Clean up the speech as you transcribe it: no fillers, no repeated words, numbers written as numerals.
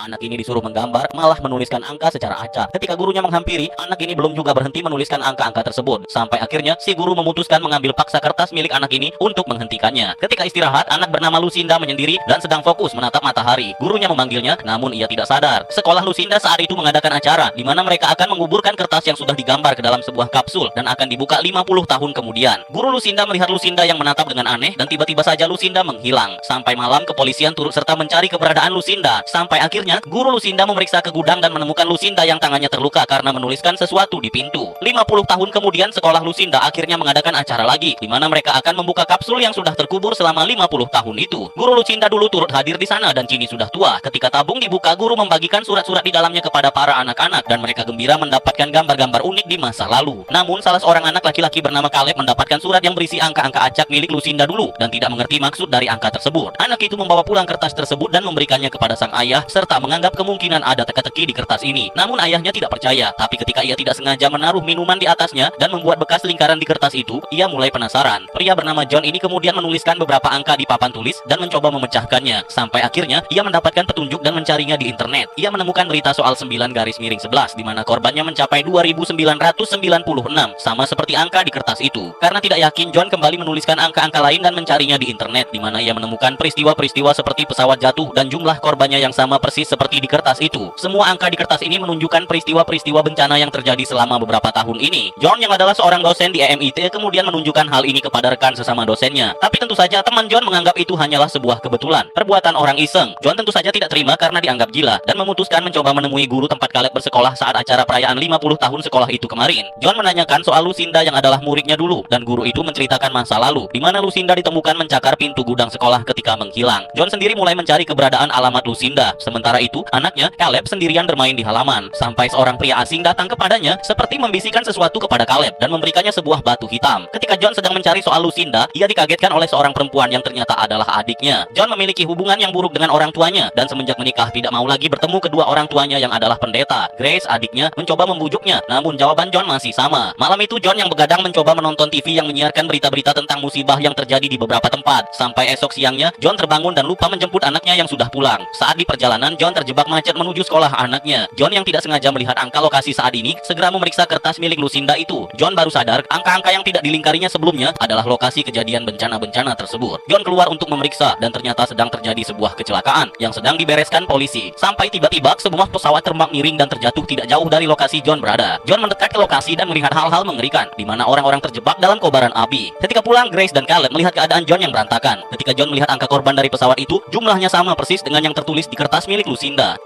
Anak ini disuruh menggambar, malah menuliskan angka secara acak. Ketika gurunya menghampiri, anak ini belum juga berhenti menuliskan angka-angka tersebut. Sampai akhirnya si guru memutuskan mengambil paksa kertas milik anak ini untuk menghentikannya. Ketika istirahat, anak bernama Lucinda menyendiri dan sedang fokus menatap matahari. Gurunya memanggilnya, namun ia tidak sadar. Sekolah Lucinda saat itu mengadakan acara di mana mereka akan menguburkan kertas yang sudah digambar ke dalam sebuah kapsul dan akan dibuka 50 tahun kemudian. Guru Lucinda melihat Lucinda yang menatap dengan aneh dan tiba-tiba saja Lucinda menghilang. Sampai malam kepolisian turut serta mencari keberadaan Lucinda. Sampai akhirnya guru Lucinda memeriksa ke gudang dan menemukan Lucinda yang tangannya terluka karena menuliskan sesuatu di pintu. 50 tahun kemudian sekolah Lucinda akhirnya mengadakan acara lagi di mana mereka akan membuka kapsul yang sudah terkubur selama 50 tahun itu. Guru Lucinda dulu turut hadir di sana dan kini sudah tua. Ketika tabung dibuka, guru membagikan surat-surat di dalamnya kepada para anak-anak dan mereka gembira mendapatkan gambar-gambar unik di masa lalu. Namun salah seorang anak laki-laki bernama Caleb mendapatkan surat yang berisi angka-angka acak milik Lucinda dulu dan tidak mengerti maksud dari angka tersebut. Anak itu membawa pulang kertas tersebut dan memberikannya kepada sang ayah serta menganggap kemungkinan ada teka-teki di kertas ini. Namun ayahnya tidak percaya, tapi ketika ia tidak sengaja menaruh minuman di atasnya dan membuat bekas lingkaran di kertas itu, ia mulai penasaran. Pria bernama John ini kemudian menuliskan beberapa angka di papan tulis dan mencoba memecahkannya. Sampai akhirnya ia mendapatkan petunjuk dan mencarinya di internet. Ia menemukan berita soal 9-11 di mana korbannya mencapai 2996, sama seperti angka di kertas itu. Karena tidak yakin, John kembali menuliskan angka-angka lain dan mencarinya di internet di mana ia menemukan peristiwa-peristiwa seperti pesawat jatuh dan jumlah korbannya yang sama persis seperti di kertas itu. Semua angka di kertas ini menunjukkan peristiwa-peristiwa bencana yang terjadi selama beberapa tahun ini. John yang adalah seorang dosen di EMIT kemudian menunjukkan hal ini kepada rekan sesama dosennya. Tapi tentu saja teman John menganggap itu hanyalah sebuah kebetulan, perbuatan orang iseng. John tentu saja tidak terima karena dianggap gila dan memutuskan mencoba menemui guru tempat Caleb bersekolah saat acara perayaan 50 tahun sekolah itu kemarin. John menanyakan soal Lucinda yang adalah muridnya dulu dan guru itu menceritakan masa lalu di mana Lucinda ditemukan mencakar pintu gudang sekolah ketika menghilang. John sendiri mulai mencari keberadaan alamat Lucinda. Sementara itu, anaknya Caleb sendirian bermain di halaman sampai seorang pria asing datang kepadanya seperti membisikkan sesuatu kepada Caleb dan memberikannya sebuah batu hitam. Ketika John sedang mencari soal Lucinda, ia dikagetkan oleh seorang perempuan yang ternyata adalah adiknya. John memiliki hubungan yang buruk dengan orang tuanya dan semenjak menikah tidak mau lagi bertemu kedua orang tuanya yang adalah pendeta. Grace, adiknya, mencoba membujuknya, namun jawaban John masih sama. Malam itu John yang begadang mencoba menonton TV yang menyiarkan berita-berita tentang musibah yang terjadi di beberapa tempat. Sampai esok siangnya, John terbangun dan lupa menjemput anaknya yang sudah pulang. Saat di perjalanan, John terjebak macet menuju sekolah anaknya. John yang tidak sengaja melihat angka lokasi saat ini, segera memeriksa kertas milik Lucinda itu. John baru sadar, angka-angka yang tidak dilingkarinya sebelumnya adalah lokasi kejadian bencana-bencana tersebut. John keluar untuk memeriksa dan ternyata sedang terjadi sebuah kecelakaan yang sedang dibereskan polisi. Sampai tiba-tiba sebuah pesawat terbang miring dan terjatuh tidak jauh dari lokasi John berada. John mendekat ke lokasi dan melihat hal-hal mengerikan di mana orang-orang terjebak dalam kobaran api. Ketika pulang, Grace dan Caleb melihat keadaan John yang berantakan. Ketika John melihat angka korban dari pesawat itu, jumlahnya sama persis dengan yang tertulis di kertas milik Lucinda.